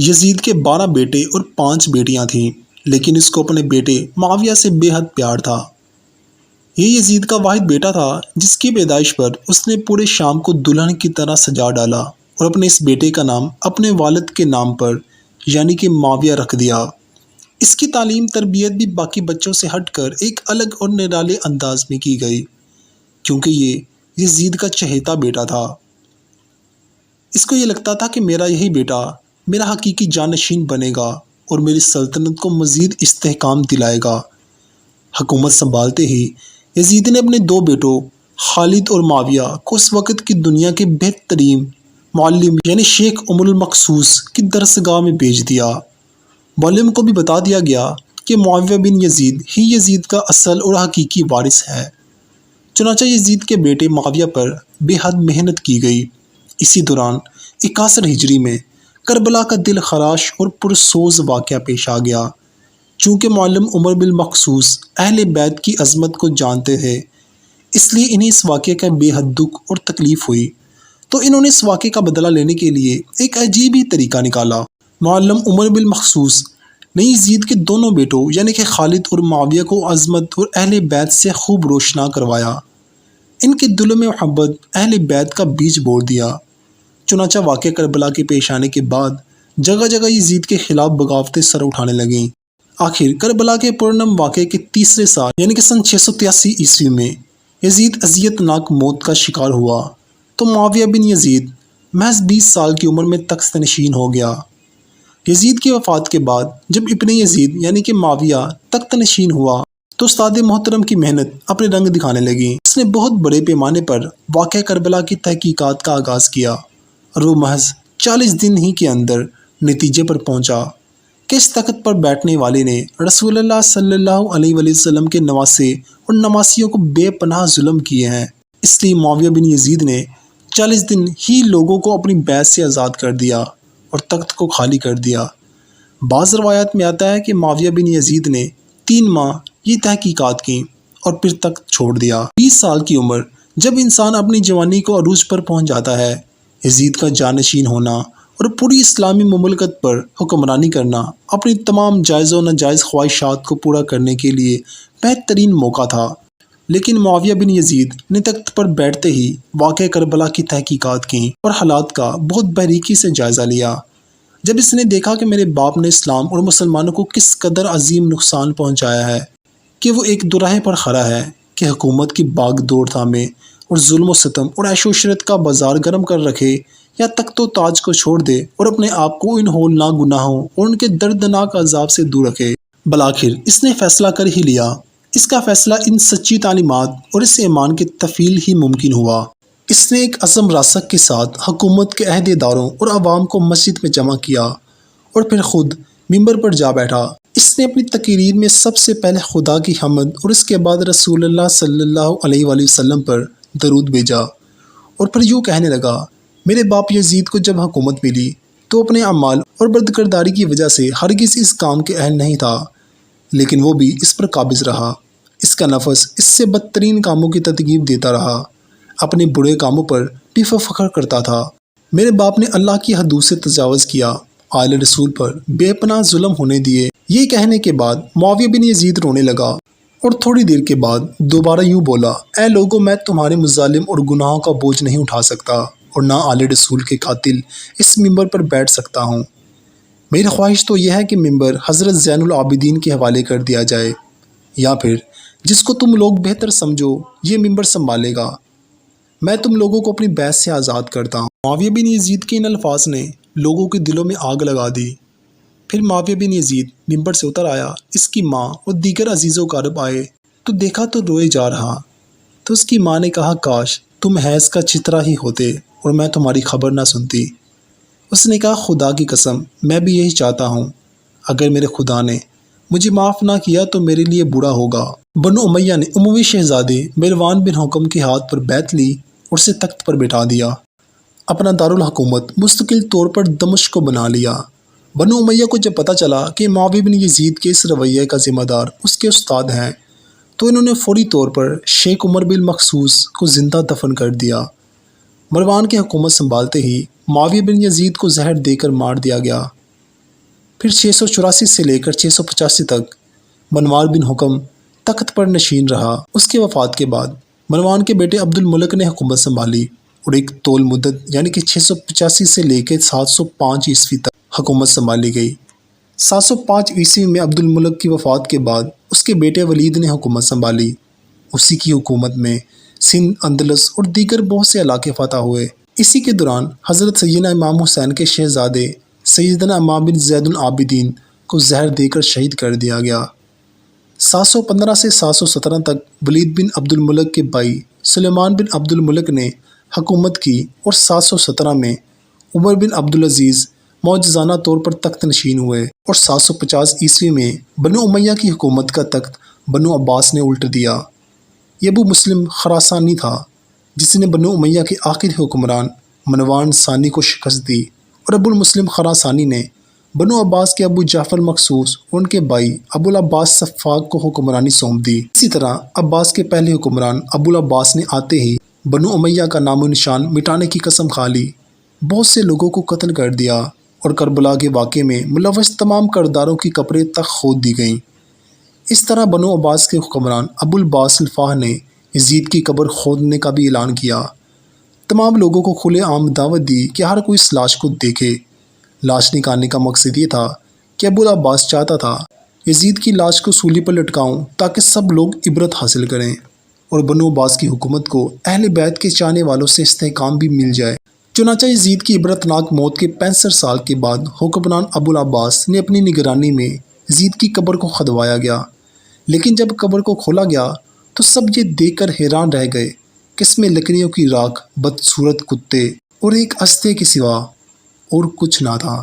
یزید کے 12 بیٹے اور 5 بیٹیاں تھیں، لیکن اس کو اپنے بیٹے معاویہ سے بے حد پیار تھا۔ یہ یزید کا واحد بیٹا تھا جس کی پیدائش پر اس نے پورے شام کو دلہن کی طرح سجا ڈالا اور اپنے اس بیٹے کا نام اپنے والد کے نام پر یعنی کہ معاویہ رکھ دیا۔ اس کی تعلیم تربیت بھی باقی بچوں سے ہٹ کر ایک الگ اور نرالے انداز میں کی گئی، کیونکہ یہ یزید کا چہیتا بیٹا تھا۔ اس کو یہ لگتا تھا کہ میرا یہی بیٹا میرا حقیقی جانشین بنے گا اور میری سلطنت کو مزید استحکام دلائے گا۔ حکومت سنبھالتے ہی یزید نے اپنے 2 بیٹوں خالد اور معاویہ کو اس وقت کی دنیا کے بہترین معلم یعنی شیخ ام المقصوص کی درسگاہ میں بھیج دیا۔ معلم کو بھی بتا دیا گیا کہ معاویہ بن یزید ہی یزید کا اصل اور حقیقی وارث ہے۔ چنانچہ یزید کے بیٹے معاویہ پر بے حد محنت کی گئی۔ اسی دوران 61 ہجری میں کربلا کا دل خراش اور پرسوز واقعہ پیش آ گیا۔ چونکہ معلم عمر بن مخصوص اہل بیت کی عظمت کو جانتے تھے، اس لیے انہیں اس واقعے کا بے حد دکھ اور تکلیف ہوئی، تو انہوں نے اس واقعے کا بدلہ لینے کے لیے ایک عجیب ہی طریقہ نکالا۔ معلم عمر بن مخصوص نے یزید کے دونوں بیٹوں یعنی کہ خالد اور معاویہ کو عظمت اور اہل بیت سے خوب روشنا کروایا۔ ان کے دلوں میں محبت اہل بیت کا بیج بو دیا۔ چنانچہ واقعہ کربلا کے پیش آنے کے بعد جگہ جگہ یزید کے خلاف بغاوتیں سر اٹھانے لگیں۔ آخر کربلا کے پرنم واقعے کے تیسرے سال یعنی کہ سن 683 عیسوی میں یزید اذیت ناک موت کا شکار ہوا تو معاویہ بن یزید محض 20 سال کی عمر میں تخت نشین ہو گیا۔ یزید کی وفات کے بعد جب ابن یزید یعنی کہ معاویہ تخت نشین ہوا تو استاد محترم کی محنت اپنے رنگ دکھانے لگی۔ اس نے بہت بڑے پیمانے پر واقعہ کربلا کی تحقیقات کا آغاز کیا اور وہ محض 40 دن ہی کے اندر نتیجے پر پہنچا کہ اس تخت پر بیٹھنے والے نے رسول اللہ صلی اللہ علیہ وآلہ وسلم کے نواسے اور نواسیوں کو بے پناہ ظلم کیے ہیں۔ اس لیے معاویہ بن یزید نے 40 دن ہی لوگوں کو اپنی بیعت سے آزاد کر دیا اور تخت کو خالی کر دیا۔ بعض روایات میں آتا ہے کہ معاویہ بن یزید نے 3 ماہ یہ تحقیقات کی اور پھر تخت چھوڑ دیا۔ 20 سال کی عمر جب انسان اپنی جوانی کو عروج پر پہنچ جاتا ہے، یزید کا جانشین ہونا اور پوری اسلامی مملکت پر حکمرانی کرنا اپنی تمام جائز و ناجائز خواہشات کو پورا کرنے کے لیے بہترین موقع تھا۔ لیکن معاویہ بن یزید نے تخت پر بیٹھتے ہی واقعہ کربلا کی تحقیقات کی اور حالات کا بہت باریکی سے جائزہ لیا۔ جب اس نے دیکھا کہ میرے باپ نے اسلام اور مسلمانوں کو کس قدر عظیم نقصان پہنچایا ہے کہ وہ ایک دوراہے پر کھڑا ہے کہ حکومت کی باغ دوڑ تھامے اور ظلم و ستم اور عیش و عشرت کا بازار گرم کر رکھے یا تخت و تاج کو چھوڑ دے اور اپنے آپ کو ان ہولناک گناہوں اور ان کے دردناک عذاب سے دور رکھے۔ بالآخر اس نے فیصلہ کر ہی لیا۔ اس کا فیصلہ ان سچی تعلیمات اور اس ایمان کے تفعیل ہی ممکن ہوا۔ اس نے ایک عزم راسخ کے ساتھ حکومت کے عہدے داروں اور عوام کو مسجد میں جمع کیا اور پھر خود ممبر پر جا بیٹھا۔ اس نے اپنی تقریر میں سب سے پہلے خدا کی حمد اور اس کے بعد رسول اللہ صلی اللہ علیہ وآلہ وسلم پر درود بھیجا اور پھر یوں کہنے لگا، میرے باپ یزید کو جب حکومت ملی تو اپنے اعمال اور بدکرداری کی وجہ سے ہرگز اس کام کے اہل نہیں تھا، لیکن وہ بھی اس پر قابض رہا۔ اس کا نفس اس سے بدترین کاموں کی ترغیب دیتا رہا، اپنے برے کاموں پر بھی فخر کرتا تھا۔ میرے باپ نے اللہ کی حدود سے تجاوز کیا، آل رسول پر بے پناہ ظلم ہونے دیے۔ یہ کہنے کے بعد معاویہ بن یزید رونے لگا اور تھوڑی دیر کے بعد دوبارہ یوں بولا، اے لوگو، میں تمہارے مظالم اور گناہوں کا بوجھ نہیں اٹھا سکتا اور نہ آل رسول کے قاتل اس ممبر پر بیٹھ سکتا ہوں۔ میری خواہش تو یہ ہے کہ ممبر حضرت زین العابدین کے حوالے کر دیا جائے یا پھر جس کو تم لوگ بہتر سمجھو یہ ممبر سنبھالے گا۔ میں تم لوگوں کو اپنی بیعت سے آزاد کرتا ہوں۔ معاویہ بن یزید کے ان الفاظ نے لوگوں کے دلوں میں آگ لگا دی۔ پھر معاویہ بن یزید ممبر سے اتر آیا۔ اس کی ماں اور دیگر عزیز و اقارب آئے تو دیکھا تو روئے جا رہا، تو اس کی ماں نے کہا، کاش تم حیض کا چترا ہی ہوتے اور میں تمہاری خبر نہ سنتی۔ اس نے کہا، خدا کی قسم میں بھی یہی چاہتا ہوں، اگر میرے خدا نے مجھے معاف نہ کیا تو میرے لیے برا ہوگا۔ بنو امیہ نے اموی شہزادے مروان بن حکم کے ہاتھ پر بیعت لی اور اسے تخت پر بٹھا دیا۔ اپنا دارالحکومت مستقل طور پر دمشق کو بنا لیا۔ بنو امیہ کو جب پتہ چلا کہ معاویہ بن یزید کے اس رویے کا ذمہ دار اس کے استاد ہیں تو انہوں نے فوری طور پر شیخ عمر بن مخصوص کو زندہ دفن کر دیا۔ مروان کی حکومت سنبھالتے ہی معاویہ بن یزید کو زہر دے کر مار دیا گیا۔ پھر 684 سے لے کر 685 تک منوار بن حکم تخت پر نشین رہا۔ اس کے وفات کے بعد مروان کے بیٹے عبد الملک نے حکومت سنبھالی اور ایک طول مدت یعنی کہ 685 سے لے کے 705 عیسوی تک حکومت سنبھالی گئی۔ 705 عیسوی میں عبد الملک کی وفات کے بعد اس کے بیٹے ولید نے حکومت سنبھالی۔ اسی کی حکومت میں سندھ، اندلس اور دیگر بہت سے علاقے فتح ہوئے۔ اسی کے دوران حضرت سیدنا امام حسین کے شہزادے سیدنا امام بن زید العابدین کو زہر دے کر شہید کر دیا گیا۔ 715 سے 717 تک ولید بن عبد الملک کے بھائی سلیمان بن عبد الملک نے حکومت کی اور 717 میں عمر بن عبدالعزیز معجزانہ طور پر تخت نشین ہوئے اور 750 عیسوی میں بنو امیہ کی حکومت کا تخت بنو عباس نے الٹ دیا۔ یہ ابو مسلم خراسانی تھا جس نے بنو امیہ کے آخری حکمران مروان ثانی کو شکست دی، اور ابو المسلم خراسانی نے بنو عباس کے ابو جعفر مخصوص اور ان کے بھائی ابو العباس صفاق کو حکمرانی سونپ دی۔ اسی طرح عباس کے پہلے حکمران ابو العباس نے آتے ہی بنو امیہ کا نام و نشان مٹانے کی قسم کھا لی، بہت سے لوگوں کو قتل کر دیا اور کربلا کے واقعے میں ملوث تمام کرداروں کی قبریں تک کھود دی گئیں۔ اس طرح بنو عباس کے حکمران ابو العباس الفاہ نے یزید کی قبر کھودنے کا بھی اعلان کیا۔ تمام لوگوں کو کھلے عام دعوت دی کہ ہر کوئی اس لاش کو دیکھے۔ لاش نکالنے کا مقصد یہ تھا کہ ابو العباس چاہتا تھا یزید کی لاش کو سولی پر لٹکاؤں تاکہ سب لوگ عبرت حاصل کریں اور بنو عباس کی حکومت کو اہل بیت کے چاہنے والوں سے استحکام بھی مل جائے۔ چنانچہ یزید کی عبرتناک موت کے 65 سال کے بعد حکمران ابو العباس نے اپنی نگرانی میں یزید کی قبر کو کھدوایا گیا، لیکن جب قبر کو کھولا گیا تو سب یہ دیکھ کر حیران رہ گئے کہ اس میں لکڑیوں کی راکھ، بدصورت کتے اور ایک استھے کے سوا اور کچھ نہ تھا۔